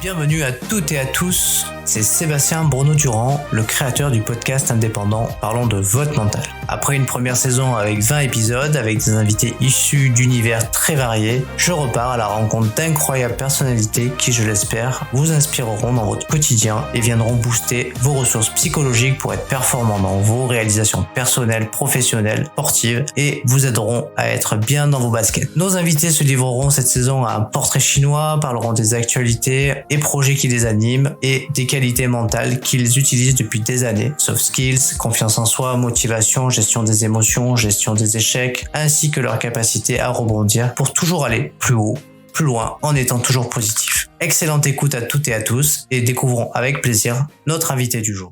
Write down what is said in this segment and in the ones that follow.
Bienvenue à toutes et à tous, c'est Sébastien Bruno-Durand, le créateur du podcast indépendant Parlons de votre mental. Après une première saison avec 20 épisodes, avec des invités issus d'univers très variés, je repars à la rencontre d'incroyables personnalités qui, je l'espère, vous inspireront dans votre quotidien et viendront booster vos ressources psychologiques pour être performants dans vos réalisations personnelles, professionnelles, sportives et vous aideront à être bien dans vos baskets. Nos invités se livreront cette saison à un portrait chinois, parleront des actualités et projets qui les animent et des qualités mentales qu'ils utilisent depuis des années. Soft skills, confiance en soi, motivation, gestion des émotions, gestion des échecs, ainsi que leur capacité à rebondir pour toujours aller plus haut, plus loin, en étant toujours positif. Excellente écoute à toutes et à tous et découvrons avec plaisir notre invité du jour.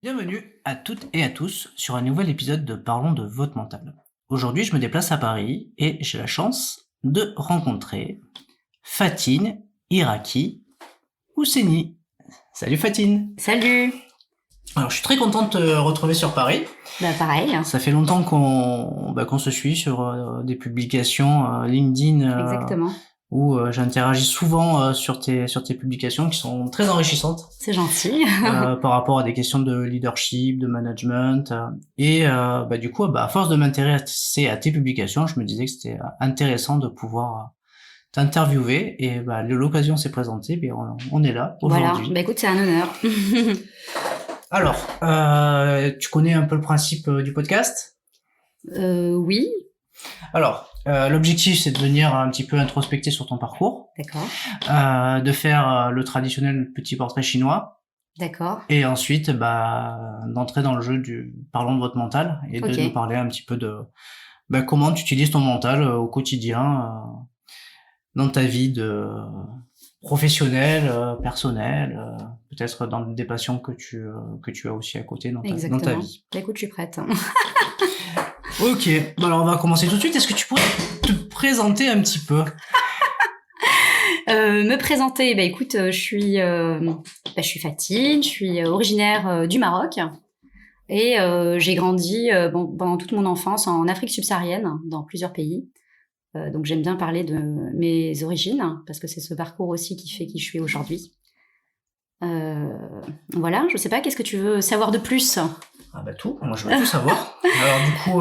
Bienvenue à toutes et à tous sur un nouvel épisode de Parlons de votre mental. Aujourd'hui, je me déplace à Paris et j'ai la chance de rencontrer Fatine Iraki Housseni. Salut Fatine. Salut. Alors, je suis très content de te retrouver sur Paris. Bah pareil. Ça fait longtemps qu'on se suit sur des publications LinkedIn. Exactement. Où j'interagis souvent sur tes publications qui sont très enrichissantes. C'est gentil. Par rapport à des questions de leadership, de management. Du coup, à force de m'intéresser à tes publications, je me disais que c'était intéressant de pouvoir t'interviewer. Et l'occasion s'est présentée, et on est là aujourd'hui. Voilà, écoute, c'est un honneur. Alors, tu connais un peu le principe du podcast ? Oui. Alors, l'objectif, c'est de venir un petit peu introspecter sur ton parcours. D'accord. De faire le traditionnel petit portrait chinois. D'accord. Et ensuite, d'entrer dans le jeu du Parlons de votre mental et de nous parler un petit peu de comment tu utilises ton mental au quotidien dans ta vie de professionnelle, personnelle, peut-être dans des passions que tu as aussi à côté dans ta vie. Écoute, je suis prête. Ok, alors on va commencer tout de suite. Est-ce que tu pourrais te présenter un petit peu ? Me présenter, écoute, je suis Fatine, je suis originaire du Maroc et j'ai grandi pendant toute mon enfance en Afrique subsaharienne, dans plusieurs pays. Donc j'aime bien parler de mes origines parce que c'est ce parcours aussi qui fait qui je suis aujourd'hui. Voilà, je sais pas, qu'est-ce que tu veux savoir de plus ? Tout, moi je veux tout savoir. Alors du coup,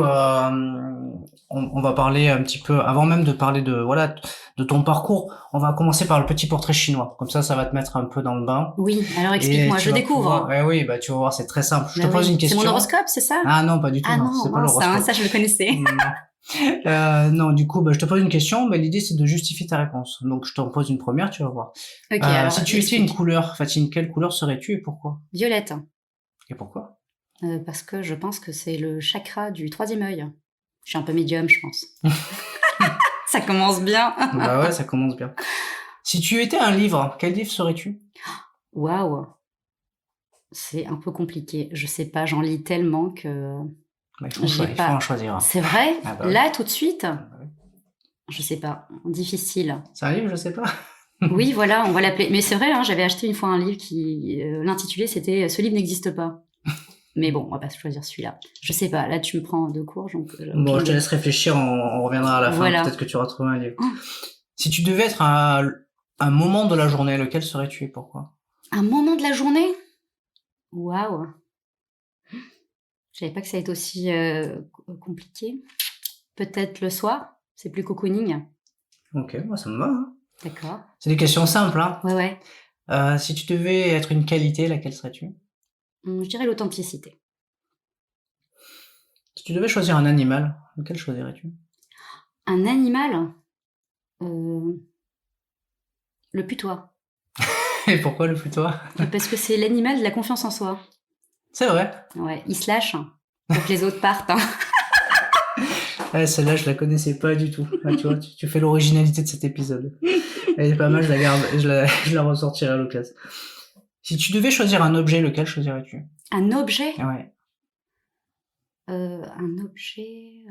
on va parler un petit peu, avant même de parler de ton parcours, on va commencer par le petit portrait chinois. Comme ça va te mettre un peu dans le bain. Oui, alors explique-moi, je découvre. Oui, tu vas voir, c'est très simple. Je te pose une question. C'est mon horoscope, c'est ça ? Ah non, pas du tout. Ah non, c'est pas l'horoscope. Ça je le connaissais. Non, du coup, je te pose une question, l'idée c'est de justifier ta réponse. Donc je t'en pose une première, tu vas voir. Ok, alors, si tu étais une couleur, Fatine, quelle couleur serais-tu et pourquoi ? Violette. Et pourquoi ? Parce que je pense que c'est le chakra du troisième œil. Je suis un peu médium, je pense. Ça commence bien. Ouais, ça commence bien. Si tu étais un livre, quel livre serais-tu ? Waouh. C'est un peu compliqué. Je sais pas, j'en lis tellement que... Il faut en choisir. C'est vrai ? Oui. Là, tout de suite ? Je sais pas. Difficile. C'est un livre, je sais pas. Oui, voilà, on va l'appeler. Mais c'est vrai, j'avais acheté une fois un livre qui... l'intitulé, c'était « Ce livre n'existe pas ». Mais bon, on va pas choisir celui-là. Je sais pas, là tu me prends de court. Donc, je te laisse réfléchir, on reviendra à la fin. Voilà. Peut-être que tu auras trouvé un livre. Si tu devais être un moment de la journée, lequel serais-tu et pourquoi ? Un moment de la journée ? Waouh. Je savais pas que ça allait être aussi compliqué. Peut-être le soir, c'est plus cocooning. Ok, moi ça me va. Hein. D'accord. C'est des questions simples. Hein. Ouais. Si tu devais être une qualité, laquelle serais-tu ? Je dirais l'authenticité. Si tu devais choisir un animal, lequel choisirais-tu ? Un animal ? Le putois. Et pourquoi le putois ? Parce que c'est l'animal de la confiance en soi. C'est vrai. Ouais, il se lâche pour que les autres partent. Celle-là, je la connaissais pas du tout. Là, tu vois, tu fais l'originalité de cet épisode. Elle est pas mal, je la garde, je la ressortirai à l'occasion. Si tu devais choisir un objet, lequel choisirais-tu ? Un objet ? Ouais. Un objet...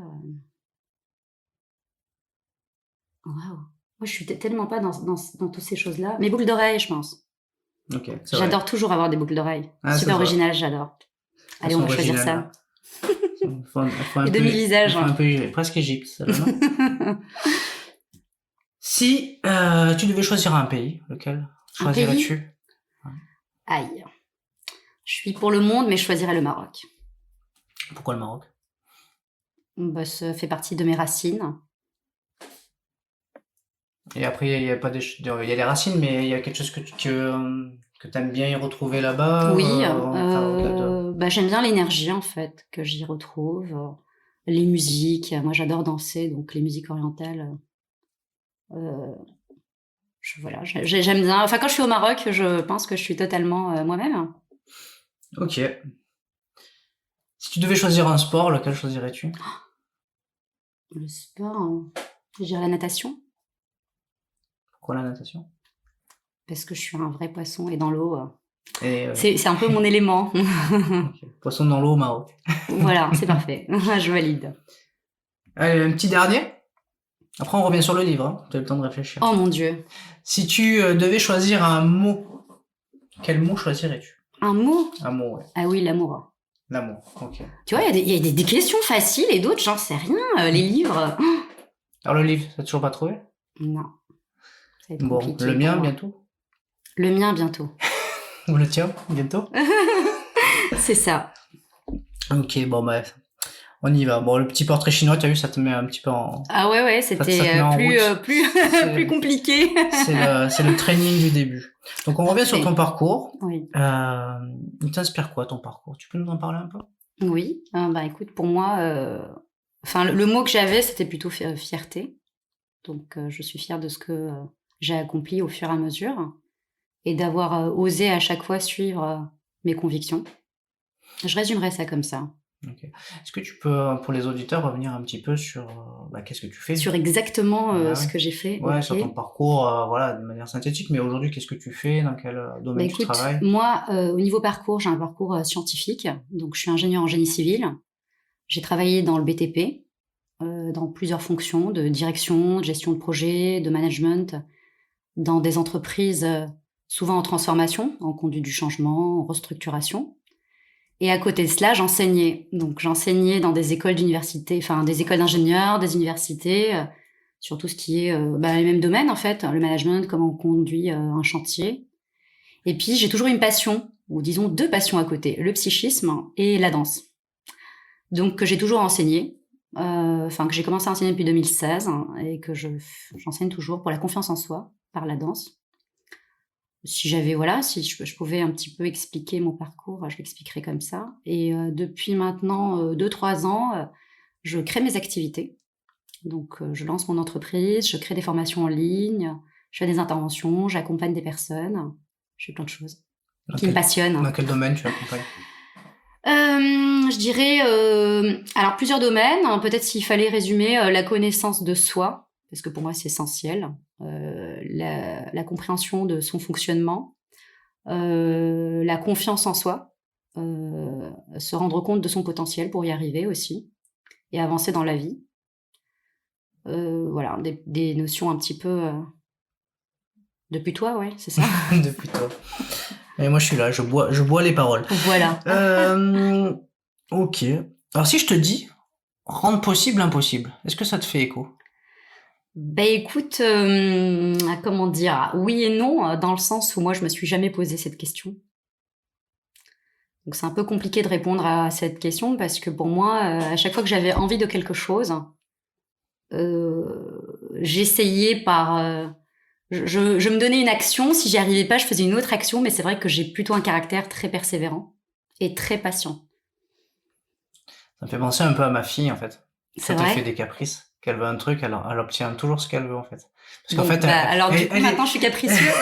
Waouh. Moi, je suis tellement pas dans toutes ces choses-là. Mes boucles d'oreilles, je pense. Ok. J'adore toujours avoir des boucles d'oreilles. Ah, super original, j'adore. Allez, on va choisir ça. Et demi-visage. Un peu presque Égypte, ça, non? Si tu devais choisir un pays, lequel choisirais-tu? Aïe. Je suis pour le monde, mais je choisirais le Maroc. Pourquoi le Maroc? Bah, ça fait partie de mes racines. Et après, il y a les racines, mais il y a quelque chose que tu aimes bien y retrouver là-bas? Oui, j'aime bien l'énergie en fait que j'y retrouve, les musiques. Moi, j'adore danser, donc les musiques orientales. J'aime bien. Enfin, quand je suis au Maroc, je pense que je suis totalement moi-même. Ok. Si tu devais choisir un sport, lequel choisirais-tu? Le sport, je dirais la natation. Pourquoi la natation? Parce que je suis un vrai poisson et dans l'eau, Et c'est un peu mon élément. okay. Poisson dans l'eau au Maroc. Voilà, c'est parfait. Je valide. Allez, un petit dernier. Après, on revient sur le livre. Hein. Tu as le temps de réfléchir. Oh mon Dieu. Si tu devais choisir un mot, quel mot choisirais-tu? Un mot? Un mot, ouais. Ah oui, l'amour. L'amour, ok. Tu vois, il y a des questions faciles et d'autres, j'en sais rien. Les livres. Alors, le livre, t'as toujours pas trouvé? Non. Ça va être bon, compliqué le mien, pour moi. bientôt? Le mien, bientôt. Ou le tien, bientôt? C'est ça. Ok, bon, bref. On y va. Bon, le petit portrait chinois, t'as vu, ça te met un petit peu en... Ah ouais, c'était plus compliqué. C'est le training du début. Donc, on revient sur ton parcours. Oui. Il t'inspire quoi, ton parcours? Tu peux nous en parler un peu? Oui. Écoute, pour moi, le mot que j'avais, c'était plutôt fierté. Donc, je suis fière de ce que j'ai accompli au fur et à mesure et d'avoir osé à chaque fois suivre mes convictions. Je résumerais ça comme ça. Okay. Est-ce que tu peux, pour les auditeurs, revenir un petit peu sur qu'est-ce que tu fais? Sur exactement ce que j'ai fait. Ouais, okay. Sur ton parcours, de manière synthétique, mais aujourd'hui, qu'est-ce que tu fais? Dans quel domaine tu travailles? Moi, au niveau parcours, j'ai un parcours scientifique. Donc, je suis ingénieure en génie civil. J'ai travaillé dans le BTP, dans plusieurs fonctions de direction, de gestion de projet, de management, dans des entreprises souvent en transformation, en conduite du changement, en restructuration. Et à côté de cela, j'enseignais. Donc, j'enseignais dans des écoles d'université, enfin, des écoles d'ingénieurs, des universités, sur tout ce qui est les mêmes domaines, en fait, le management, comment on conduit un chantier. Et puis, j'ai toujours une passion, ou disons 2 passions à côté, le psychisme et la danse. Donc, que j'ai toujours enseigné, que j'ai commencé à enseigner depuis 2016, et que j'enseigne toujours pour la confiance en soi, par la danse. Si je pouvais un petit peu expliquer mon parcours, je l'expliquerais comme ça. Et depuis maintenant 2-3 ans, je crée mes activités. Donc, je lance mon entreprise, je crée des formations en ligne, je fais des interventions, j'accompagne des personnes. Je fais plein de choses qui me passionnent. Dans quel domaine tu accompagnes? Je dirais, alors plusieurs domaines. Peut-être s'il fallait résumer la connaissance de soi, parce que pour moi c'est essentiel, la compréhension de son fonctionnement, la confiance en soi, se rendre compte de son potentiel pour y arriver aussi, et avancer dans la vie. Des notions un petit peu... Depuis toi, ouais, c'est ça. Depuis toi. Et moi je suis là, je bois les paroles. Voilà. Ok. Alors si je te dis rendre possible l'impossible, est-ce que ça te fait écho? Écoute, comment dire, oui et non, dans le sens où moi je me suis jamais posé cette question. Donc c'est un peu compliqué de répondre à cette question parce que pour moi, à chaque fois que j'avais envie de quelque chose, j'essayais par... Je me donnais une action, si j'y arrivais pas, je faisais une autre action, mais c'est vrai que j'ai plutôt un caractère très persévérant et très patient. Ça me fait penser un peu à ma fille en fait. C'est quand vrai. Elle fait des caprices, qu'elle veut un truc, elle obtient toujours ce qu'elle veut en fait. Parce qu'en fait, maintenant je suis capricieuse.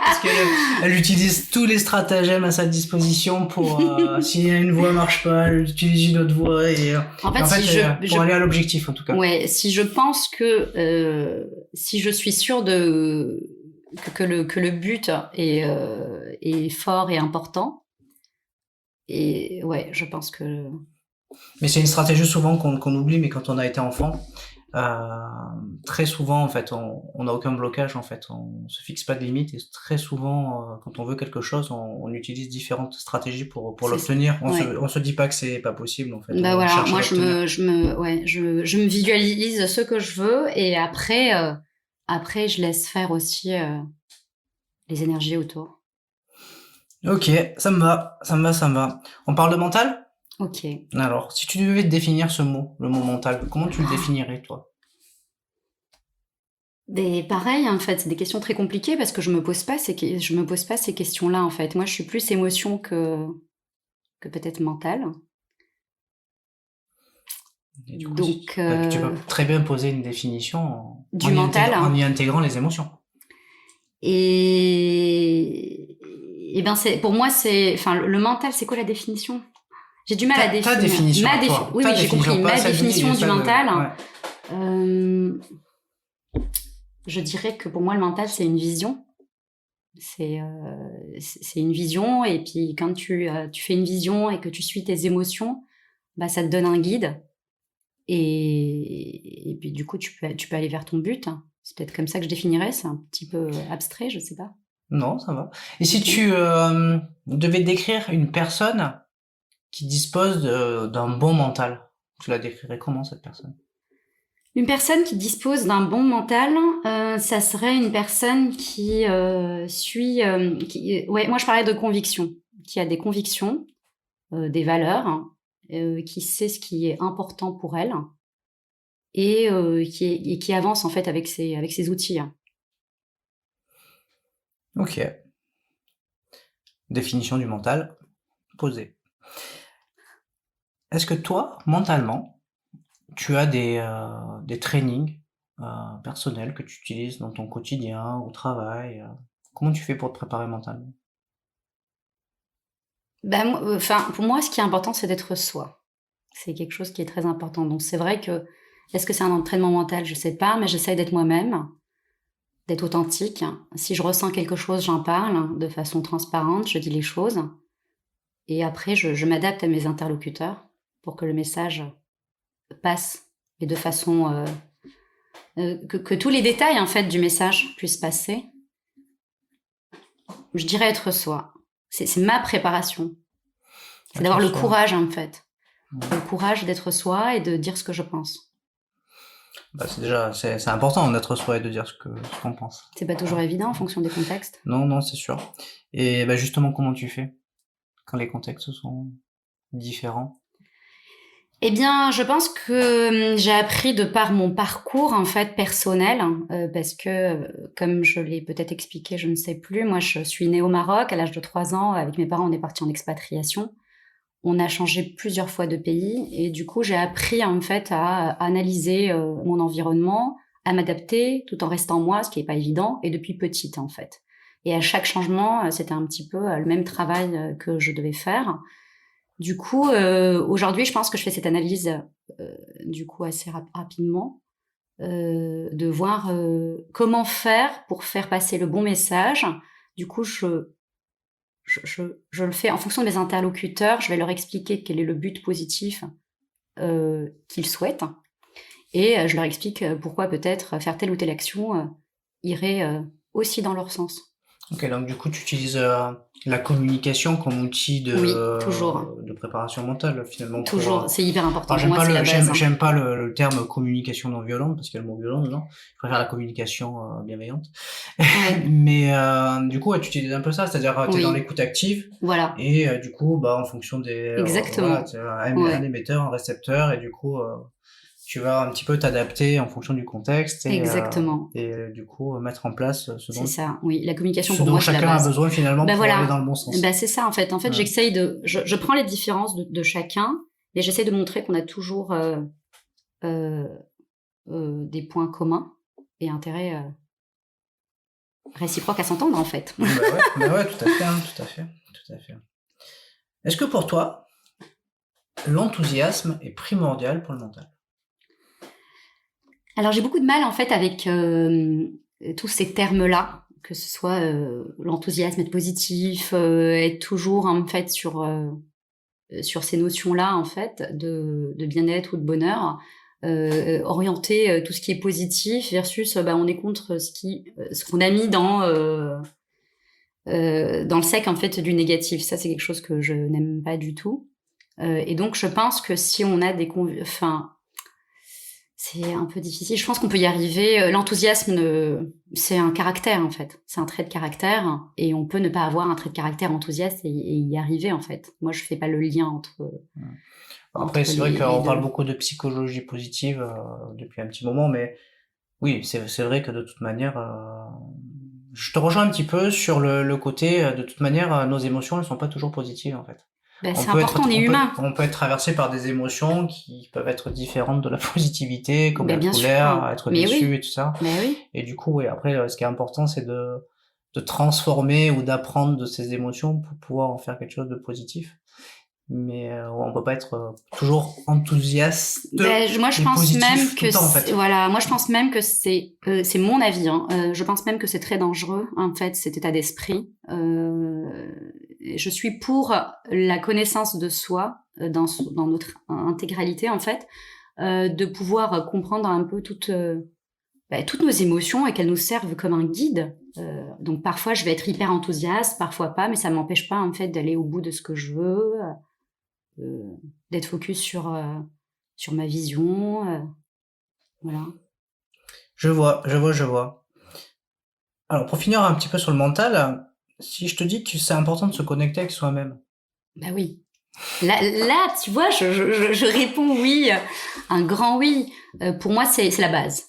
Parce qu'elle utilise tous les stratagèmes à sa disposition pour si une voie marche pas, elle utilise une autre voie et pour aller à l'objectif en tout cas. Ouais, si je pense que si je suis sûre que le but est fort et important, et ouais, je pense que... Mais c'est une stratégie souvent qu'on oublie, mais quand on a été enfant, Très souvent, en fait, on n'a aucun blocage, en fait. On se fixe pas de limite et très souvent, quand on veut quelque chose, on utilise différentes stratégies pour l'obtenir. On se dit pas que c'est pas possible, en fait. Bah On voilà, cherche à moi l'obtenir. je me visualise ce que je veux et après je laisse faire aussi les énergies autour. Ok, ça me va, ça me va, ça me va. On parle de mental? Ok. Alors, si tu devais définir ce mot, le mot mental, comment tu le définirais, toi? Et pareil, en fait, c'est des questions très compliquées parce que je me pose pas ces questions-là, en fait. Moi, je suis plus émotion que peut-être mental. Et du coup, Donc, tu peux très bien poser une définition du mental. en y intégrant les émotions. Et ben, pour moi, enfin, le mental, c'est quoi la définition? J'ai du mal à Ta définir. définition, toi. Oui, Ta oui, j'ai définition, compris. pas Ma celle définition du mental. ouais. Euh, je dirais que pour moi, le mental, c'est une vision. C'est une vision. Et puis, quand tu fais une vision et que tu suis tes émotions, bah, ça te donne un guide. Et puis, du coup, tu peux aller vers ton but. C'est peut-être comme ça que je définirais. C'est un petit peu abstrait, je sais pas. Non, ça va. Et si Ok. tu devais décrire une personne qui dispose d'un bon mental, tu la décrirais comment, cette personne? Une personne qui dispose d'un bon mental, ça serait une personne qui ouais, moi je parlais de conviction, qui a des convictions, des valeurs, qui sait ce qui est important pour elle et qui avance en fait avec ses outils. Ok. Définition du mental posée. Est-ce que toi, mentalement, tu as des trainings personnels que tu utilises dans ton quotidien, au travail? Comment tu fais pour te préparer mentalement? Enfin, pour moi, ce qui est important, c'est d'être soi. C'est quelque chose qui est très important. Donc c'est vrai que est-ce que c'est un entraînement mental? Je sais pas, mais j'essaye d'être moi-même, d'être authentique. Si je ressens quelque chose, j'en parle de façon transparente, je dis les choses. Et après, je m'adapte à mes interlocuteurs pour que le message passe et de façon que tous les détails en fait du message puissent passer. Je dirais être soi. C'est ma préparation. C'est d'avoir le courage en fait, le courage d'être soi et de dire ce que je pense. Bah, c'est important d'être soi et de dire ce qu'on pense. C'est pas toujours évident en fonction des contextes. Non, c'est sûr. Et bah, justement, comment tu fais quand les contextes sont différents? Eh bien, je pense que j'ai appris de par mon parcours en fait personnel, parce que comme je l'ai peut-être expliqué, je ne sais plus, moi je suis née au Maroc à l'âge de 3 ans. Avec mes parents, on est partis en expatriation. On a changé plusieurs fois de pays et du coup, j'ai appris en fait à analyser mon environnement, à m'adapter tout en restant moi, ce qui est pas évident, et depuis petite en fait. Et à chaque changement, c'était un petit peu le même travail que je devais faire. Du coup, aujourd'hui, je pense que je fais cette analyse du coup assez rapidement, de voir comment faire pour faire passer le bon message. Du coup, je le fais en fonction de mes interlocuteurs. Je vais leur expliquer quel est le but positif qu'ils souhaitent et je leur explique pourquoi peut-être faire telle ou telle action irait aussi dans leur sens. Ok, donc du coup, tu utilises la communication comme outil Oui, toujours. de préparation mentale, finalement. Toujours, c'est hyper important Alors, pour moi, c'est la base. j'aime pas le terme communication non violente, parce qu'il y a le mot violent dedans. Je préfère la communication bienveillante. Ouais. Mais du coup, ouais, tu utilises un peu ça, c'est-à-dire tu es dans Oui. l'écoute active, Voilà. et du coup, bah, en fonction des... Exactement. voilà, tu as un émetteur, un récepteur, et du coup... tu vas un petit peu t'adapter en fonction du contexte Exactement. et du coup mettre en place C'est ça, oui. La communication ce pour dont moi, c'est la chacun a base. besoin finalement Ben pour aller voilà. dans le bon sens. Ben c'est ça en fait. En fait, Ouais. j'essaye je prends les différences de chacun et j'essaie de montrer qu'on a toujours des points communs et intérêt réciproque à s'entendre en fait. Bah ouais, tout à fait, hein, tout à fait, tout à fait. Est-ce que pour toi, l'enthousiasme est primordial pour le mental? Alors j'ai beaucoup de mal en fait avec tous ces termes-là, que ce soit l'enthousiasme, être positif, être toujours en fait sur ces notions-là en fait de bien-être ou de bonheur. orienter tout ce qui est positif versus on est contre ce qu'on a mis dans le sac en fait du négatif. Ça, c'est quelque chose que je n'aime pas du tout. Et donc, je pense que si on a c'est un peu difficile. Je pense qu'on peut y arriver. L'enthousiasme, c'est un caractère, en fait. C'est un trait de caractère. Et on peut ne pas avoir un trait de caractère enthousiaste et y arriver, en fait. Moi, je fais pas le lien entre... Après, c'est vrai qu'on parle beaucoup de psychologie positive depuis un petit moment, mais oui, c'est vrai que de toute manière... je te rejoins un petit peu sur le côté, de toute manière, nos émotions, elles sont pas toujours positives, en fait. C'est important, on est humain. On peut être traversé par des émotions qui peuvent être différentes de la positivité, comme la bien colère, sûr. être déçu et tout ça. Oui. Et du coup, après, ce qui est important, c'est de transformer ou d'apprendre de ces émotions pour pouvoir en faire quelque chose de positif. Mais on peut pas être toujours enthousiaste. Moi, je pense même que temps, en fait. Voilà, moi je pense même que c'est mon avis. Je pense même que c'est très dangereux en fait cet état d'esprit. Je suis pour la connaissance de soi dans notre intégralité en fait, de pouvoir comprendre un peu toutes nos émotions et qu'elles nous servent comme un guide. Donc parfois je vais être hyper enthousiaste, parfois pas, mais ça m'empêche pas en fait d'aller au bout de ce que je veux. D'être focus sur ma vision, voilà. Je vois. Alors pour finir un petit peu sur le mental, si je te dis que c'est important de se connecter avec soi-même. Bah oui. Là, tu vois, je réponds oui, un grand oui. Pour moi, c'est la base.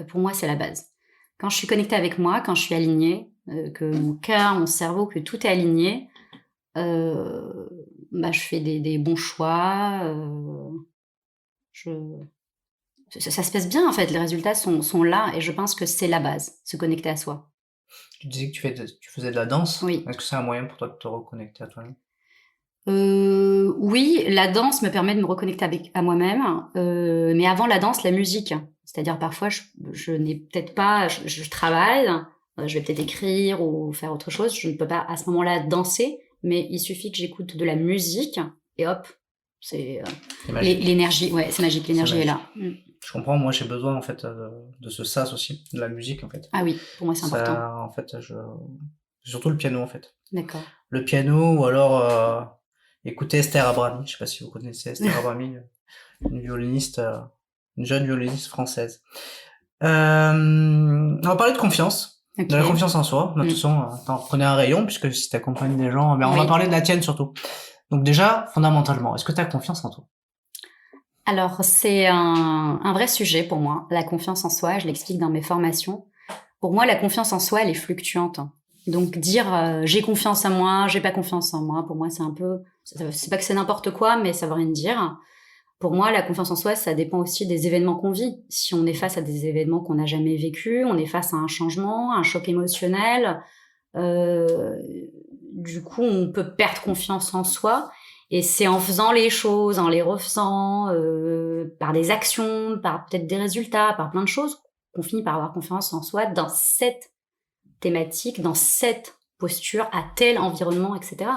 Pour moi, c'est la base. Quand je suis connectée avec moi, quand je suis alignée, que mon cœur, mon cerveau, que tout est aligné, je fais des bons choix. Ça se passe bien en fait. Les résultats sont là et je pense que c'est la base, se connecter à soi. Tu disais que tu faisais de la danse. Oui. Est-ce que c'est un moyen pour toi de te reconnecter à toi-même? Oui, la danse me permet de me reconnecter à moi-même. Mais avant la danse, la musique. C'est-à-dire parfois, je n'ai peut-être pas, je travaille, je vais peut-être écrire ou faire autre chose. Je ne peux pas à ce moment-là danser, mais il suffit que j'écoute de la musique et hop, c'est l'énergie. Ouais, c'est magique. L'énergie est là. Je comprends. Moi, j'ai besoin en fait de ce sas aussi, de la musique en fait. Ah oui, pour moi c'est important. En fait, surtout le piano en fait. D'accord. Le piano ou alors écouter Esther Abrami. Je sais pas si vous connaissez Esther Abrami, une violoniste, une jeune violoniste française. On va parler de confiance. Okay. De la confiance en soi. De toute façon, t'en prenais un rayon, puisque si t'accompagnes des gens, on va parler de la tienne surtout. Donc déjà, fondamentalement, est-ce que t'as confiance en toi? Alors, c'est un vrai sujet pour moi, la confiance en soi. Je l'explique dans mes formations. Pour moi, la confiance en soi, elle est fluctuante. Donc, dire j'ai confiance en moi, j'ai pas confiance en moi, pour moi, c'est un peu... C'est pas que c'est n'importe quoi, mais ça veut rien dire. Pour moi, la confiance en soi, ça dépend aussi des événements qu'on vit. Si on est face à des événements qu'on n'a jamais vécus, on est face à un changement, un choc émotionnel, du coup, on peut perdre confiance en soi. Et c'est en faisant les choses, en les refaisant, par des actions, par peut-être des résultats, par plein de choses, qu'on finit par avoir confiance en soi dans cette thématique, dans cette posture, à tel environnement, etc.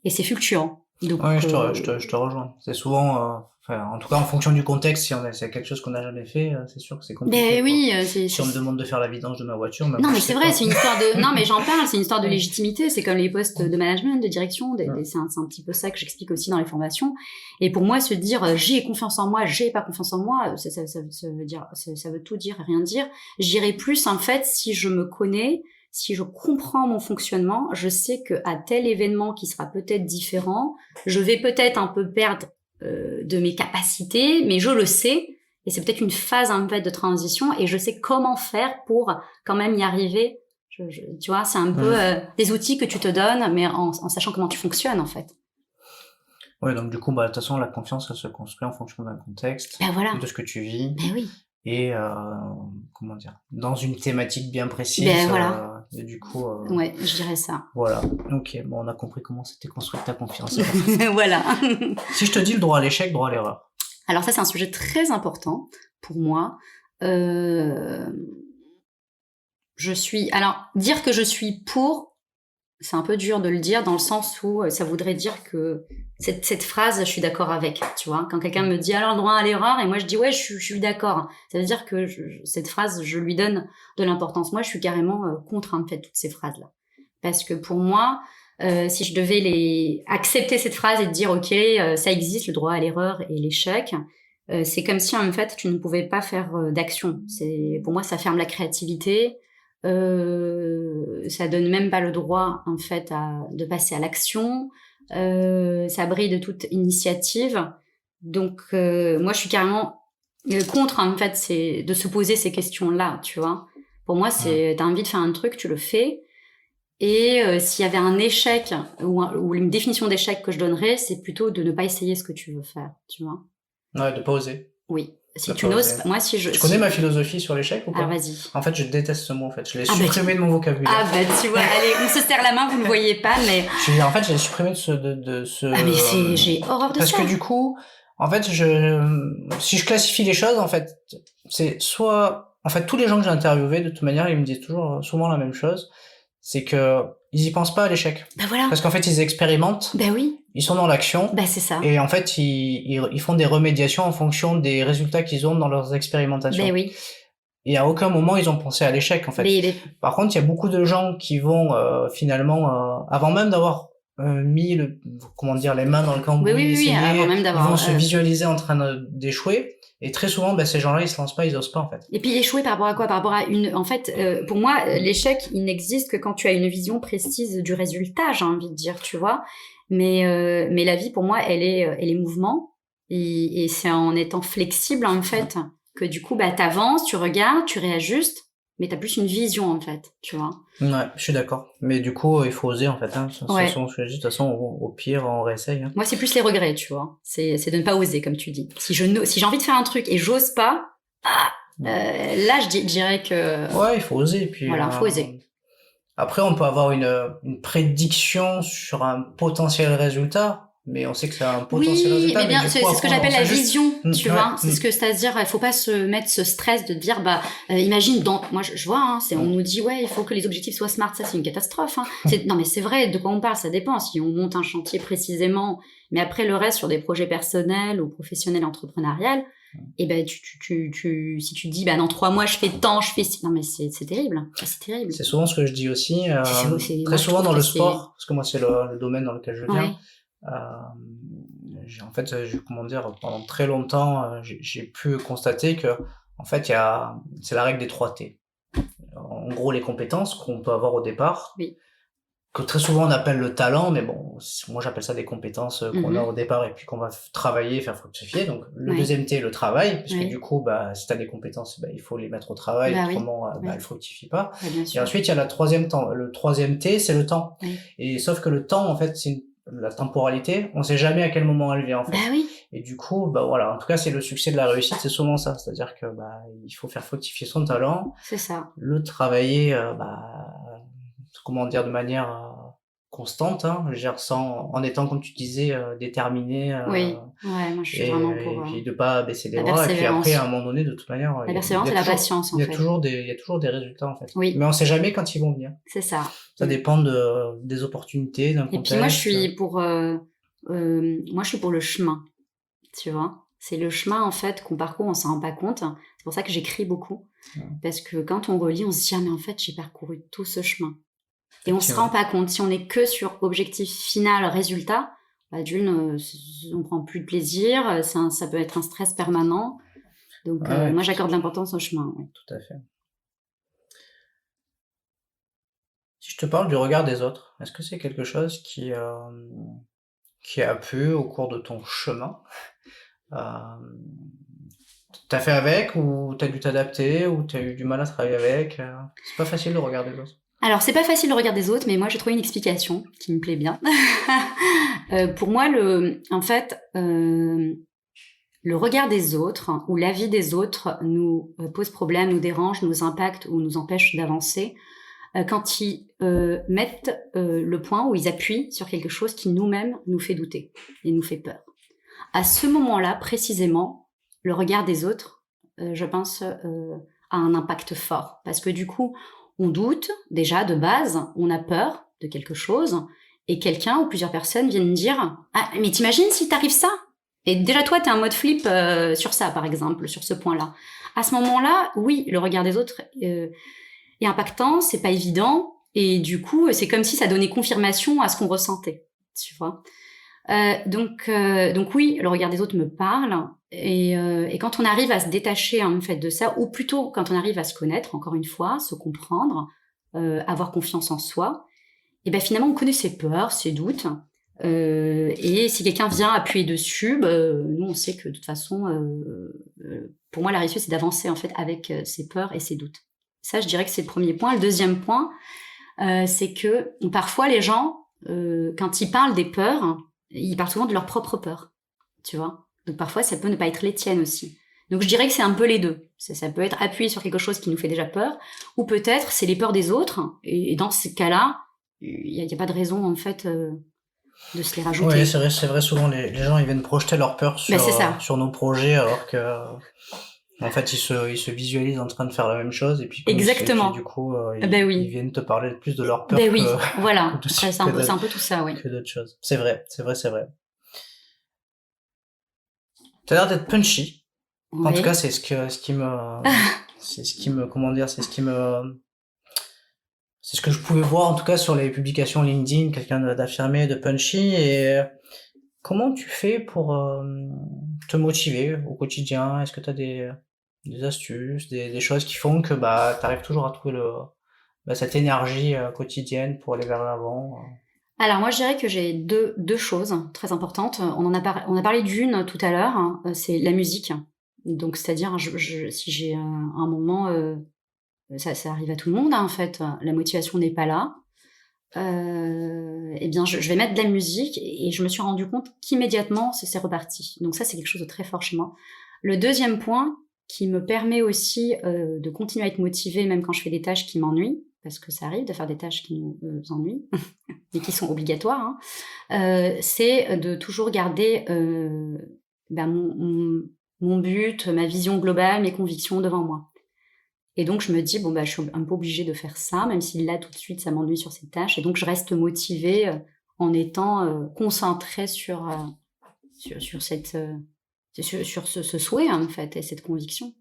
Et c'est fluctuant. Donc, oui, je te rejoins. C'est souvent, en tout cas en fonction du contexte, si c'est quelque chose qu'on n'a jamais fait, c'est sûr que c'est compliqué. Mais oui, si on me demande de faire la vidange de ma voiture, non mais c'est vrai, c'est une histoire de. Non mais j'en parle, c'est une histoire de légitimité. C'est comme les postes de management, de direction. C'est un petit peu ça que j'explique aussi dans les formations. Et pour moi, se dire j'ai confiance en moi, j'ai pas confiance en moi, ça veut dire, ça veut tout dire, rien dire. J'irai plus en fait si je me connais. Si je comprends mon fonctionnement, je sais que à tel événement qui sera peut-être différent, je vais peut-être un peu perdre de mes capacités, mais je le sais. Et c'est peut-être une phase en fait de transition, et je sais comment faire pour quand même y arriver. Tu vois, c'est un peu des outils que tu te donnes, mais en sachant comment tu fonctionnes en fait. Ouais, donc du coup, de toute façon, la confiance, elle se construit en fonction d'un contexte, voilà. de ce que tu vis. Oui. Et comment dire, dans une thématique bien précise. Voilà. Et du coup. Ouais, je dirais ça. Voilà. Ok, bon, on a compris comment c'était construite ta confiance. Voilà. Si je te dis le droit à l'échec, droit à l'erreur. Alors ça, c'est un sujet très important pour moi. Alors, dire que je suis pour, c'est un peu dur de le dire dans le sens où ça voudrait dire que cette phrase, je suis d'accord avec, tu vois. Quand quelqu'un me dit alors droit à l'erreur et moi je dis ouais, je suis d'accord. Ça veut dire que cette phrase, je lui donne de l'importance. Moi, je suis carrément contre en fait toutes ces phrases-là. Parce que pour moi, si je devais accepter cette phrase et dire ok, ça existe, le droit à l'erreur et l'échec, c'est comme si en fait tu ne pouvais pas faire d'action. Pour moi, ça ferme la créativité. Ça donne même pas le droit en fait de passer à l'action. Ça brille de toute initiative. Donc moi je suis carrément contre en fait c'est de se poser ces questions-là, tu vois. Pour moi c'est t'as envie de faire un truc, tu le fais. Et s'il y avait un échec ou une définition d'échec que je donnerais, c'est plutôt de ne pas essayer ce que tu veux faire, tu vois. Ouais, de pas oser. Oui. Si tu n'oses, moi si je. Tu connais ma philosophie sur l'échec ou pas? Ah vas-y. En fait, je déteste ce mot. En fait, je l'ai supprimé de mon vocabulaire. Ah bah tu vois, allez, on se serre la main, vous ne voyez pas, mais. En fait, j'ai supprimé de ce. Ah mais j'ai horreur de parce ça. Parce que du coup, en fait, si je classifie les choses, en fait, c'est soit, en fait, tous les gens que j'ai interviewés, de toute manière, ils me disent souvent la même chose, c'est que ils y pensent pas à l'échec. Bah voilà. Parce qu'en fait, ils expérimentent. Bah oui. Ils sont dans l'action. Bah c'est ça. Et en fait, ils font des remédiations en fonction des résultats qu'ils ont dans leurs expérimentations. Bah oui. Et à aucun moment ils ont pensé à l'échec en fait. Par contre, il y a beaucoup de gens qui vont finalement avant même d'avoir mis les mains dans le cambouis, oui, avant même ils d'avoir vont se visualiser en train d'échouer. Et très souvent, ces gens-là, ils se lancent pas, ils osent pas en fait. Et puis échouer par rapport à quoi? Par rapport à en fait, pour moi, l'échec, il n'existe que quand tu as une vision précise du résultat, j'ai envie de dire, tu vois. Mais la vie, pour moi, elle est mouvement, et c'est en étant flexible en fait que du coup, t'avances, tu regardes, tu réajustes, mais t'as plus une vision en fait, tu vois. Ouais, je suis d'accord. Mais du coup, il faut oser en fait. Hein. Ouais. De toute façon, au pire, on réessaye. Hein. Moi, c'est plus les regrets, tu vois. C'est de ne pas oser, comme tu dis. Si j'ai envie de faire un truc et j'ose pas, là, je dirais que. Ouais, il faut oser. Puis, voilà, faut oser. Après, on peut avoir une prédiction sur un potentiel résultat. Mais on sait que c'est un potentiel résultat. Oui, mais bien, c'est ce que j'appelle la vision, tu vois. C'est c'est-à-dire, il faut pas se mettre ce stress de dire, imagine, moi, je vois, hein, on nous dit, ouais, il faut que les objectifs soient smart, ça, c'est une catastrophe, hein. Non, mais c'est vrai, de quoi on parle, ça dépend. Si on monte un chantier précisément, mais après, le reste, sur des projets personnels ou professionnels, entrepreneuriales, et si tu dis, dans 3 mois, je fais tant, je fais non, mais c'est terrible. C'est terrible. C'est souvent ce que je dis aussi, très souvent dans le sport, parce que moi, c'est le domaine dans lequel je viens. En fait, pendant très longtemps, j'ai pu constater que, en fait, c'est la règle des 3 T. En gros, les compétences qu'on peut avoir au départ, que très souvent on appelle le talent, mais bon, moi j'appelle ça des compétences qu'on a au départ et puis qu'on va travailler, faire fructifier. Donc, le deuxième T, le travail, puisque du coup, si t'as des compétences, il faut les mettre au travail, autrement, elles fructifient pas. Et ensuite, il y a le troisième T, c'est le temps. Et sauf que le temps, en fait, c'est la temporalité, on sait jamais à quel moment elle vient en fait. Et du coup, voilà, en tout cas, c'est le succès de la réussite, c'est souvent ça, c'est-à-dire que il faut faire fructifier son talent. C'est ça. Le travailler de manière constante, hein, je veux dire, en étant, comme tu disais, déterminé. Moi je suis vraiment pour. Et puis de pas baisser les bras. Et puis après, à un moment donné, de toute manière, la persévérance et la patience, en fait. Il y a toujours des résultats, en fait. Oui. Mais on sait jamais quand ils vont venir. C'est ça. Ça dépend des opportunités, d'un contexte. Et puis moi, je suis pour le chemin, tu vois. C'est le chemin, en fait, qu'on parcourt, on s'en rend pas compte. C'est pour ça que j'écris beaucoup. Parce que quand on relit, on se dit, mais en fait, j'ai parcouru tout ce chemin. Et on se rend pas compte. Si on est que sur objectif final, résultat, on prend plus de plaisir, ça peut être un stress permanent. Donc, moi, j'accorde l'importance au chemin. Ouais. Tout à fait. Si je te parle du regard des autres, est-ce que c'est quelque chose qui a pu, au cours de ton chemin, t'as fait avec, ou t'as dû t'adapter, ou t'as eu du mal à travailler avec? C'est pas facile de regarder les autres. Alors, c'est pas facile de regarder des autres, mais moi, j'ai trouvé une explication qui me plaît bien. Pour moi, le regard des autres ou l'avis des autres nous pose problème, nous dérange, nous impacte ou nous empêche d'avancer quand ils mettent le point où ils appuient sur quelque chose qui nous-mêmes nous fait douter et nous fait peur. À ce moment-là, précisément, le regard des autres, je pense, a un impact fort. Parce que du coup, on doute déjà de base, on a peur de quelque chose et quelqu'un ou plusieurs personnes viennent dire « Ah, mais t'imagines si t'arrives ça ?» Et déjà, toi, t'es en mode flip sur ça, par exemple, sur ce point-là. À ce moment-là, oui, le regard des autres est impactant, c'est pas évident, et du coup, c'est comme si ça donnait confirmation à ce qu'on ressentait, tu vois. Donc oui, le regard des autres me parle, et quand on arrive à se détacher en fait de ça, ou plutôt quand on arrive à se connaître, encore une fois, se comprendre, avoir confiance en soi, et ben finalement on connaît ses peurs, ses doutes, et si quelqu'un vient appuyer dessus, nous on sait que de toute façon, pour moi la réussite c'est d'avancer en fait avec ses peurs et ses doutes. Ça, je dirais que c'est le premier point. Le deuxième point, c'est que parfois les gens, quand ils parlent des peurs, ils parlent souvent de leurs propres peurs, tu vois. Donc parfois, ça peut ne pas être les tiennes aussi. Donc je dirais que c'est un peu les deux. Ça peut être appuyé sur quelque chose qui nous fait déjà peur, ou peut-être c'est les peurs des autres. Et dans ces cas-là, il y a pas de raison en fait de se les rajouter. Oui, c'est vrai. Souvent, les gens ils viennent projeter leurs peurs sur nos projets, alors que en fait ils se visualisent en train de faire la même chose, et puis exactement. Et puis, du coup, oui. ils viennent te parler plus de leurs peurs. Oui, voilà. Que c'est un peu tout ça, oui. Que d'autres choses. C'est vrai. T'as l'air d'être punchy. Oui. En tout cas, c'est ce qui me c'est ce que je pouvais voir en tout cas sur les publications LinkedIn, quelqu'un d'affirmé, de punchy. Et comment tu fais pour te motiver au quotidien? Est-ce que tu as des astuces, des choses qui font que tu arrives toujours à trouver cette énergie quotidienne pour aller vers l'avant? Alors moi je dirais que j'ai deux choses très importantes. On a parlé d'une tout à l'heure, hein, c'est la musique. Donc c'est-à-dire si j'ai un moment, ça arrive à tout le monde, hein, en fait, la motivation n'est pas là. Eh bien je vais mettre de la musique, et je me suis rendu compte qu'immédiatement c'est reparti. Donc ça c'est quelque chose de très fort chez moi. Le deuxième point qui me permet aussi de continuer à être motivée même quand je fais des tâches qui m'ennuient, parce que ça arrive de faire des tâches qui nous ennuient et qui sont obligatoires, hein, c'est de toujours garder mon but, ma vision globale, mes convictions devant moi. Et donc je me dis je suis un peu obligée de faire ça, même si là tout de suite ça m'ennuie sur ces tâches, et donc je reste motivée en étant concentrée sur cette sur ce souhait, hein, en fait, et cette conviction.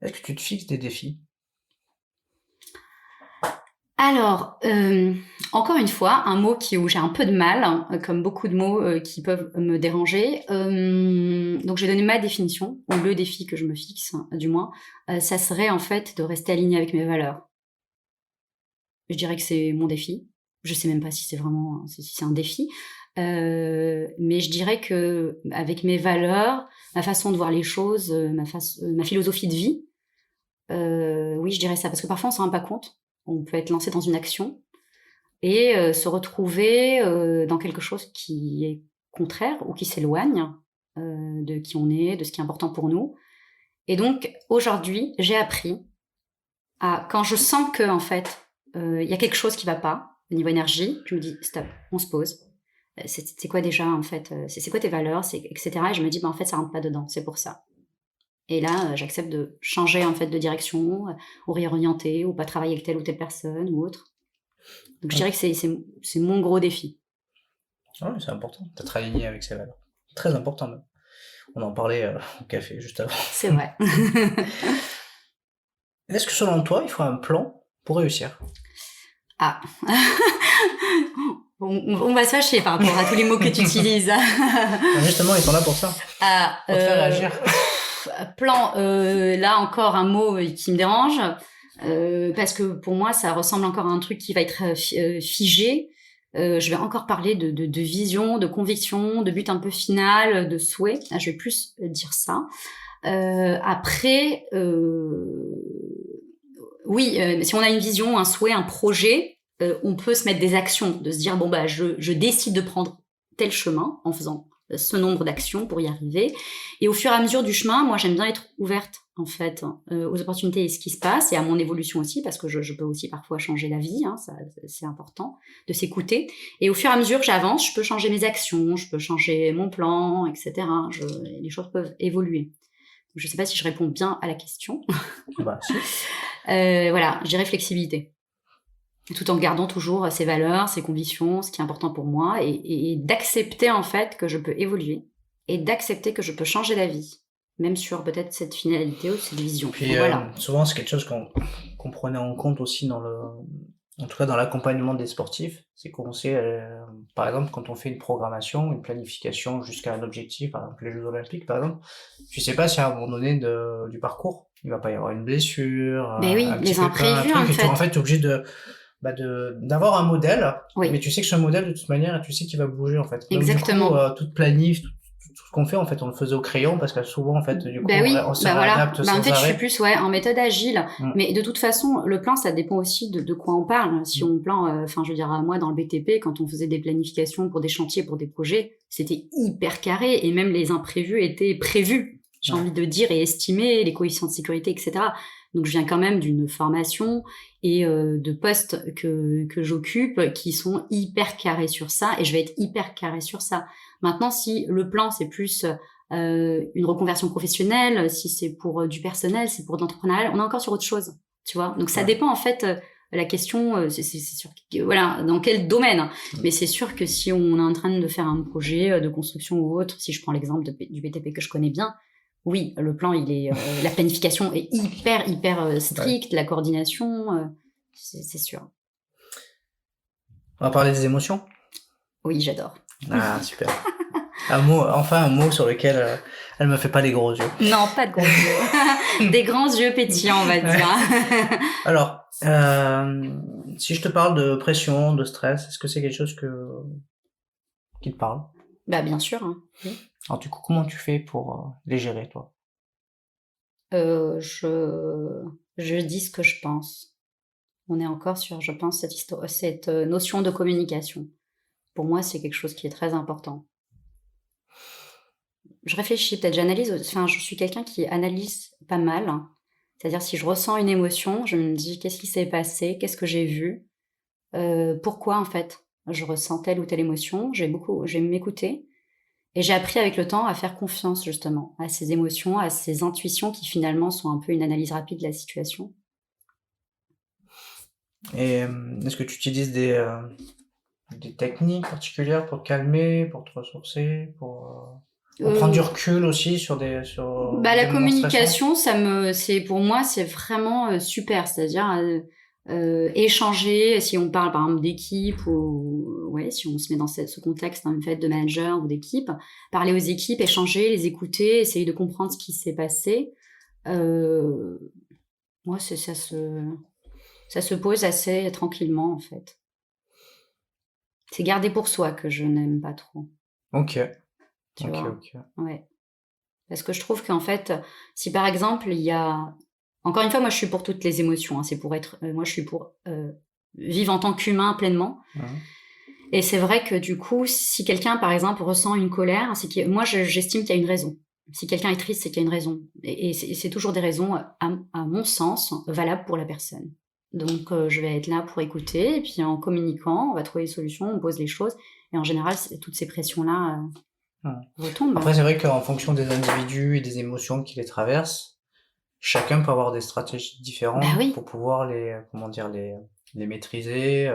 Est-ce que tu te fixes des défis? Alors, encore une fois, un mot où j'ai un peu de mal, hein, comme beaucoup de mots qui peuvent me déranger. Donc, je vais donner ma définition, ou le défi que je me fixe, du moins. Ça serait en fait de rester aligné avec mes valeurs. Je dirais que c'est mon défi. Je sais même pas si c'est vraiment si c'est un défi, mais je dirais que avec mes valeurs, ma façon de voir les choses, ma philosophie de vie, oui, je dirais ça, parce que parfois on s'en rend pas compte. On peut être lancé dans une action et se retrouver dans quelque chose qui est contraire ou qui s'éloigne de qui on est, de ce qui est important pour nous. Et donc aujourd'hui, j'ai appris quand je sens que en fait il y a quelque chose qui va pas au niveau énergie, je me dis stop, on se pose. C'est quoi déjà en fait, c'est quoi tes valeurs, etc. Et je me dis en fait ça rentre pas dedans, c'est pour ça. Et là, j'accepte de changer en fait de direction, ou réorienter, ou pas travailler avec telle ou telle personne ou autre. Donc je dirais que c'est mon gros défi. Oui, c'est important d'être aligné avec ses valeurs. Très important même. On en parlait au café juste avant. C'est vrai. Est-ce que selon toi, il faut un plan pour réussir? Ah. On va se fâcher par rapport à tous les mots que tu utilises. Justement, ils sont là pour ça. Pour te faire réagir. Plan, là encore un mot qui me dérange, parce que pour moi ça ressemble encore à un truc qui va être figé. Je vais encore parler de vision, de conviction, de but un peu final, de souhait. Là, je vais plus dire ça. Après, oui, si on a une vision, un souhait, un projet, on peut se mettre des actions, de se dire je décide de prendre tel chemin en faisant ce nombre d'actions pour y arriver. Et au fur et à mesure du chemin, moi, j'aime bien être ouverte, en fait, aux opportunités et ce qui se passe, et à mon évolution aussi, parce que je peux aussi parfois changer la vie, hein, ça, c'est important de s'écouter. Et au fur et à mesure que j'avance, je peux changer mes actions, je peux changer mon plan, etc. Les choses peuvent évoluer. Je sais pas si je réponds bien à la question. Si. Voilà, je dirais flexibilité. tout en gardant toujours ses valeurs, ses convictions, ce qui est important pour moi, et d'accepter en fait que je peux évoluer, et d'accepter que je peux changer d'avis, même sur peut-être cette finalité ou cette vision. Puis Voilà. souvent c'est quelque chose qu'on prenait en compte aussi en tout cas dans l'accompagnement des sportifs, c'est qu'on sait, par exemple, quand on fait une programmation, une planification jusqu'à un objectif, par exemple les Jeux Olympiques, par exemple, tu sais pas si à un moment donné du parcours, il va pas y avoir une blessure, Ben oui, un petit les pépin, un imprévus truc, en et fait. En fait, t'es obligé d'avoir un modèle, Oui. mais tu sais que ce modèle, de toute manière, tu sais qu'il va bouger, en fait. Donc, Exactement. du coup, toute planif, tout ce qu'on fait, en fait, on le faisait au crayon, parce que souvent, en fait, du coup, Ben oui, on se voilà. réadapte sans En fait, je suis arrêt. plus en méthode agile. Mais de toute façon, le plan, ça dépend aussi de quoi on parle. Si on plan, je veux dire, moi, dans le BTP, quand on faisait des planifications pour des chantiers, pour des projets, c'était hyper carré, et même les imprévus étaient prévus, j'ai envie de dire, et estimés, les coefficients de sécurité, etc. Donc, je viens quand même d'une formation et de postes que j'occupe qui sont hyper carrés sur ça, et je vais être hyper carré sur ça. Maintenant, si le plan, c'est plus une reconversion professionnelle, si c'est pour du personnel, c'est pour de l'entrepreneuriat, on est encore sur autre chose, tu vois. Donc, ça dépend, en fait, la question, c'est sûr, voilà, dans quel domaine. Mais c'est sûr que si on est en train de faire un projet de construction ou autre, si je prends l'exemple du BTP que je connais bien, oui, le plan, il est, la planification est hyper stricte, la coordination, c'est sûr. On va parler des émotions. Oui, j'adore. Ah, super. Un mot sur lequel elle me fait pas les gros yeux. Non, pas de gros yeux. Des grands yeux pétillants, on va dire. Alors, si je te parle de pression, de stress, est-ce que c'est quelque chose qui te parle? Bah, bien sûr. Hein. Oui. Alors, du coup, comment tu fais pour les gérer, toi? Je dis ce que je pense. On est encore sur, je pense, cette notion de communication. Pour moi, c'est quelque chose qui est très important. Je réfléchis, peut-être j'analyse, je suis quelqu'un qui analyse pas mal. C'est-à-dire, si je ressens une émotion, je me dis qu'est-ce qui s'est passé, qu'est-ce que j'ai vu, pourquoi en fait je ressens telle ou telle émotion. Je vais m'écouter, et j'ai appris avec le temps à faire confiance justement à ces émotions, à ces intuitions qui finalement sont un peu une analyse rapide de la situation. Et est-ce que tu utilises des techniques particulières pour te calmer, pour te ressourcer, pour prendre du recul aussi sur la des moments communication, pour moi, c'est vraiment super. C'est-à-dire échanger, si on parle par exemple d'équipe, ou si on se met dans ce contexte en fait de manager ou d'équipe, parler aux équipes, échanger, les écouter, essayer de comprendre ce qui s'est passé. Moi, ça se pose assez tranquillement en fait. C'est garder pour soi que je n'aime pas trop. Ok. Tu vois. Ouais. Parce que je trouve qu'en fait, si par exemple il y a, encore une fois, moi je suis pour toutes les émotions. Hein, c'est pour être, moi je suis pour vivre en tant qu'humain pleinement. Et c'est vrai que du coup, si quelqu'un par exemple ressent une colère, moi j'estime qu'il y a une raison. Si quelqu'un est triste, c'est qu'il y a une raison. Et c'est toujours des raisons, à mon sens, valables pour la personne. Donc je vais être là pour écouter, et puis en communiquant, on va trouver des solutions, on pose les choses, et en général, toutes ces pressions-là retombent. Après, c'est vrai qu'en fonction des individus et des émotions qui les traversent, chacun peut avoir des stratégies différentes pour pouvoir les maîtriser,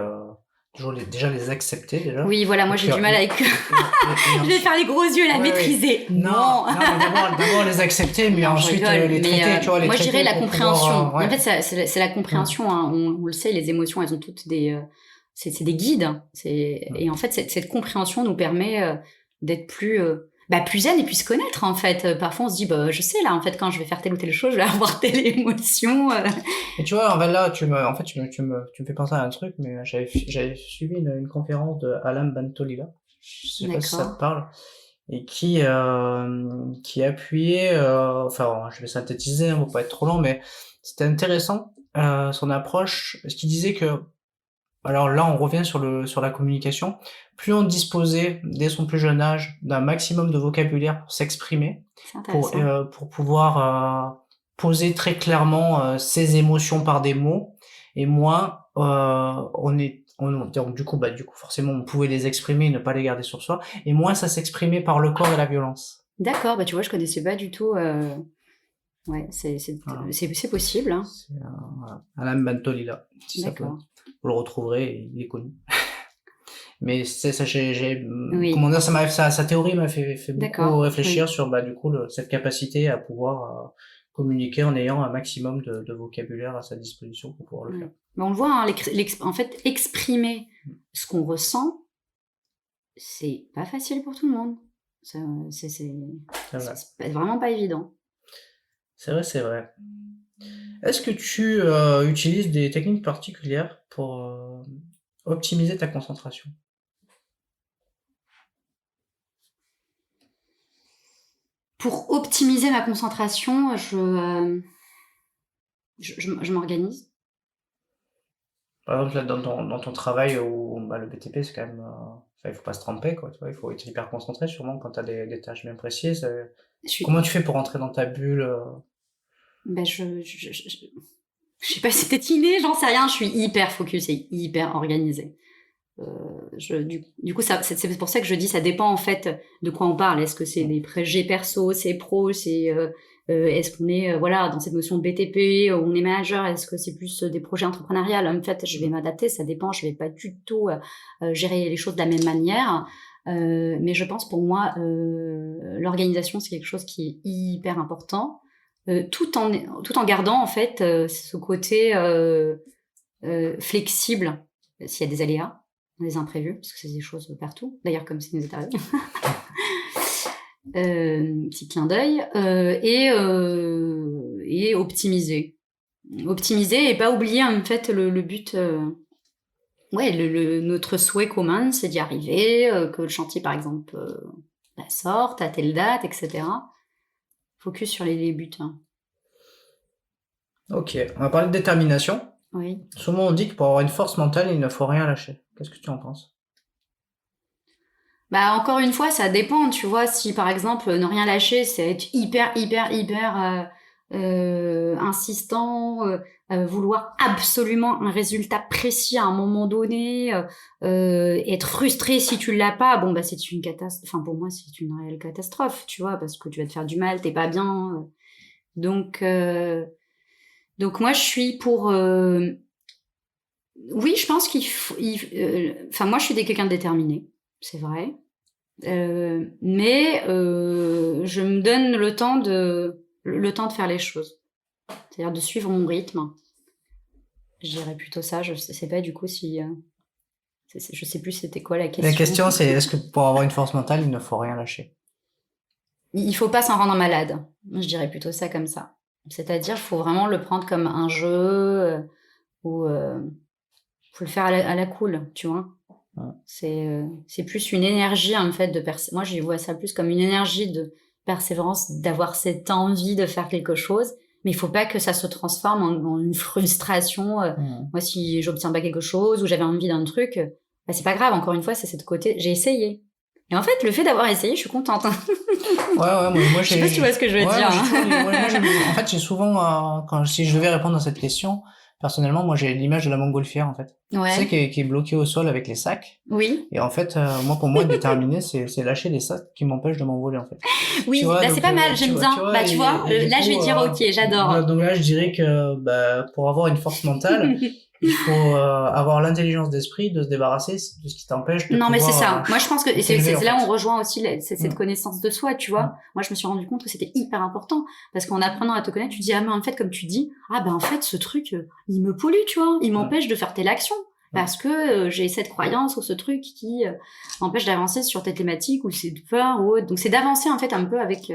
déjà les accepter déjà. Oui, voilà, moi j'ai du mal avec. Je vais faire les gros yeux, maîtriser. Non, d'abord les accepter, mais ensuite les traiter, tu vois, les moi, je dirais la compréhension. Pouvoir, En fait, c'est la compréhension. Hein. On le sait, les émotions, elles ont toutes c'est des guides. Et en fait, cette compréhension nous permet d'être plus zen et puis se connaître en fait. Parfois on se dit je sais là en fait quand je vais faire telle ou telle chose je vais avoir telle émotion. Et tu vois là tu me fais penser à un truc, mais j'avais suivi une conférence de Alan Bantolila, je sais pas si ça te parle, et qui appuyait je vais synthétiser pour pas être trop long, mais c'était intéressant son approche, parce qu'il disait que, alors là, on revient sur la communication. Plus on disposait, dès son plus jeune âge, d'un maximum de vocabulaire pour s'exprimer, pour pouvoir poser très clairement ses émotions par des mots, et moins du coup forcément on pouvait les exprimer et ne pas les garder sur soi, et moins ça s'exprimait par le corps et la violence. D'accord, tu vois, je connaissais pas du tout. Ouais, c'est possible. Hein. C'est Alan Bantolila. D'accord. Vous le retrouverez, il est connu. Mais c'est ça, Oui. comment dire, sa théorie m'a fait beaucoup D'accord, réfléchir oui. sur, du coup, cette capacité à pouvoir communiquer en ayant un maximum de vocabulaire à sa disposition pour pouvoir le Oui. faire. Mais on le voit, hein, en fait, exprimer ce qu'on ressent, c'est pas facile pour tout le monde. C'est C'est vrai. vraiment pas évident. C'est vrai, c'est vrai. Est-ce que tu utilises des techniques particulières pour optimiser ta concentration? Pour optimiser ma concentration, je m'organise. Par exemple, là, dans ton travail où le BTP, c'est quand même, il faut pas se tromper, quoi, tu vois, il faut être hyper concentré, sûrement, quand tu as des tâches bien précises. Je suis, Comment tu fais pour entrer dans ta bulle? ben je sais pas si c'est inné, j'en sais rien. Je suis hyper focus et hyper organisée. Du coup, c'est pour ça que je dis ça dépend en fait de quoi on parle. Est-ce que c'est des projets perso, c'est pro, est-ce qu'on est voilà dans cette notion de BTP, où on est manager, est-ce que c'est plus des projets entrepreneuriales. En fait, je vais m'adapter, ça dépend. Je vais pas du tout gérer les choses de la même manière. Mais je pense pour moi, l'organisation c'est quelque chose qui est hyper important, tout en gardant en fait ce côté flexible s'il y a des aléas, des imprévus, parce que c'est des choses partout. D'ailleurs, comme ça nous est arrivé. Petit clin d'œil. Et optimiser. Optimiser et pas oublier en fait le but. Ouais, notre souhait commun, c'est d'y arriver, que le chantier, par exemple, sorte à telle date, etc. Focus sur les buts. Hein. Ok, on va parler de détermination. Oui. Souvent on dit que pour avoir une force mentale, il ne faut rien lâcher. Qu'est-ce que tu en penses? Encore une fois, ça dépend, tu vois, si par exemple ne rien lâcher, c'est être hyper insistant, vouloir absolument un résultat précis à un moment donné, être frustré si tu l'as pas, bon c'est une catastrophe. Enfin pour moi c'est une réelle catastrophe, tu vois, parce que tu vas te faire du mal, t'es pas bien. Donc moi je suis pour. Oui, je pense qu'il faut. Enfin moi je suis quelqu'un de déterminé, c'est vrai. Mais je me donne le temps de faire les choses, c'est-à-dire de suivre mon rythme. Je dirais plutôt ça. Je sais pas du coup si je sais plus c'était quoi la question. La question c'est est-ce que pour avoir une force mentale, il ne faut rien lâcher? Il faut pas s'en rendre malade. Je dirais plutôt ça comme ça. C'est-à-dire, faut vraiment le prendre comme un jeu ou faut le faire à la cool, tu vois. Ouais. C'est plus une énergie en fait moi je vois ça plus comme une énergie de persévérance, d'avoir cette envie de faire quelque chose, mais il faut pas que ça se transforme en une frustration. Moi si j'obtiens pas quelque chose ou j'avais envie d'un truc, c'est pas grave, encore une fois c'est cette côté j'ai essayé. Et en fait le fait d'avoir essayé je suis contente. Moi je sais pas si tu vois ce que je veux dire. En fait j'ai souvent si je devais répondre à cette question, personnellement, moi, j'ai l'image de la montgolfière, en fait. Ouais. Tu sais, qui est bloquée au sol avec les sacs. Oui. Et en fait, pour moi, déterminer, c'est lâcher les sacs qui m'empêchent de m'envoler, en fait. Oui, tu vois, c'est pas mal, j'aime bien. Tu vois, là, je vais dire ok, j'adore. Donc là, je dirais que, pour avoir une force mentale, il faut avoir l'intelligence d'esprit de se débarrasser de ce qui t'empêche de Non, mais c'est pouvoir, ça. Moi, je pense que c'est là où on rejoint aussi cette connaissance de soi, tu vois. Mm. Moi, je me suis rendu compte que c'était hyper important parce qu'en apprenant à te connaître, tu dis ah mais en fait, comme tu dis, en fait, ce truc, il me pollue, tu vois, il m'empêche de faire telle action parce que j'ai cette croyance ou ce truc qui m'empêche d'avancer sur telle thématique ou c'est peur ou autre. Donc c'est d'avancer en fait un peu avec.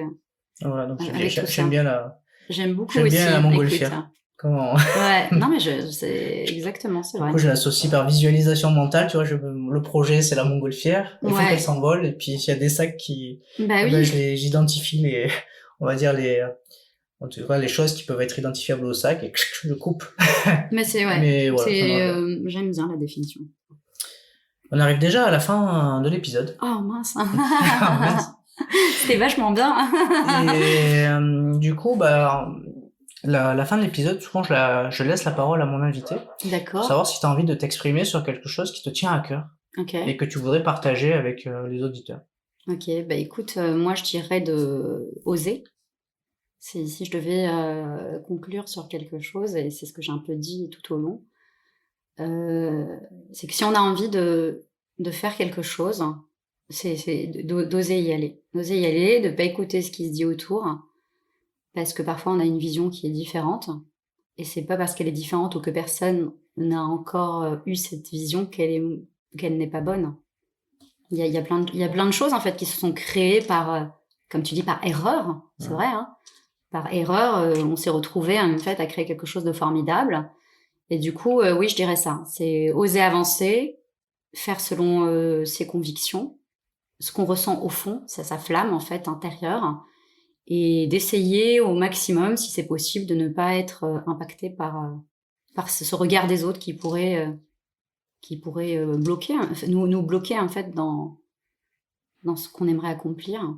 Voilà, donc j'aime bien la. J'aime beaucoup J'aime aussi. bien la montgolfière. Comment... Ouais, non mais c'est exactement, c'est vrai. Du coup, je l'associe par visualisation mentale, tu vois, le projet, c'est la montgolfière, il faut qu'elle s'envole, et puis s'il y a des sacs qui... oui. J'identifie on va dire en tout cas, les choses qui peuvent être identifiables au sac, et je coupe. Mais c'est, ouais. Mais voilà, j'aime bien la définition. On arrive déjà à la fin de l'épisode. Oh mince. C'était vachement bien. Et du coup, la fin de l'épisode, souvent je laisse la parole à mon invité. D'accord. Pour savoir si tu as envie de t'exprimer sur quelque chose qui te tient à cœur. Okay. Et que tu voudrais partager avec les auditeurs. Ok, écoute, moi je dirais de oser. Si je devais conclure sur quelque chose, et c'est ce que j'ai un peu dit tout au long, c'est que si on a envie de faire quelque chose, c'est d'oser y aller. D'oser y aller, de pas écouter ce qui se dit autour, parce que parfois on a une vision qui est différente, et c'est pas parce qu'elle est différente ou que personne n'a encore eu cette vision qu'elle n'est pas bonne. Il y a plein de choses en fait qui se sont créées par, comme tu dis, par erreur. C'est vrai, hein. Par erreur, on s'est retrouvés en fait à créer quelque chose de formidable. Et du coup, oui, je dirais ça. C'est oser avancer, faire selon ses convictions, ce qu'on ressent au fond, c'est sa flamme en fait intérieure, et d'essayer au maximum, si c'est possible, de ne pas être impacté par ce regard des autres qui pourrait bloquer, nous bloquer en fait dans ce qu'on aimerait accomplir.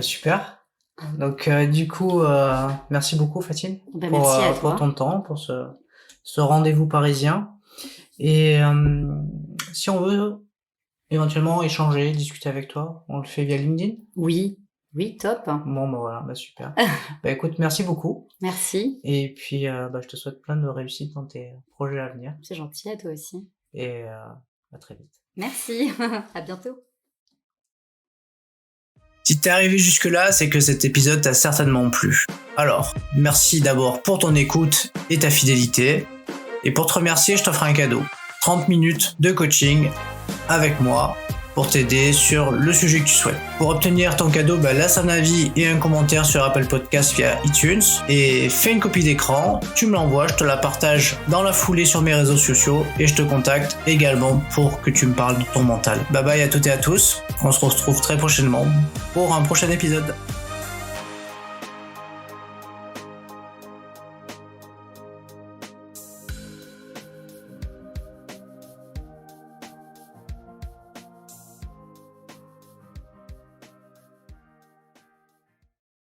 Super. Donc du coup, merci beaucoup Fatine Merci à toi. pour ton temps, pour ce rendez-vous parisien. Et si on veut éventuellement échanger, discuter avec toi, on le fait via LinkedIn? Oui, top. Bon, bah voilà, bah super. Bah écoute, merci beaucoup. Merci. Et puis, je te souhaite plein de réussite dans tes projets à venir. C'est gentil, à toi aussi. Et à très vite. Merci, à bientôt. Si t'es arrivé jusque-là, c'est que cet épisode t'a certainement plu. Alors, merci d'abord pour ton écoute et ta fidélité. Et pour te remercier, je t'offre un cadeau. 30 minutes de coaching avec moi pour t'aider sur le sujet que tu souhaites. Pour obtenir ton cadeau, laisse un avis et un commentaire sur Apple Podcast via iTunes et fais une copie d'écran, tu me l'envoies, je te la partage dans la foulée sur mes réseaux sociaux et je te contacte également pour que tu me parles de ton mental. Bye bye à toutes et à tous, on se retrouve très prochainement pour un prochain épisode.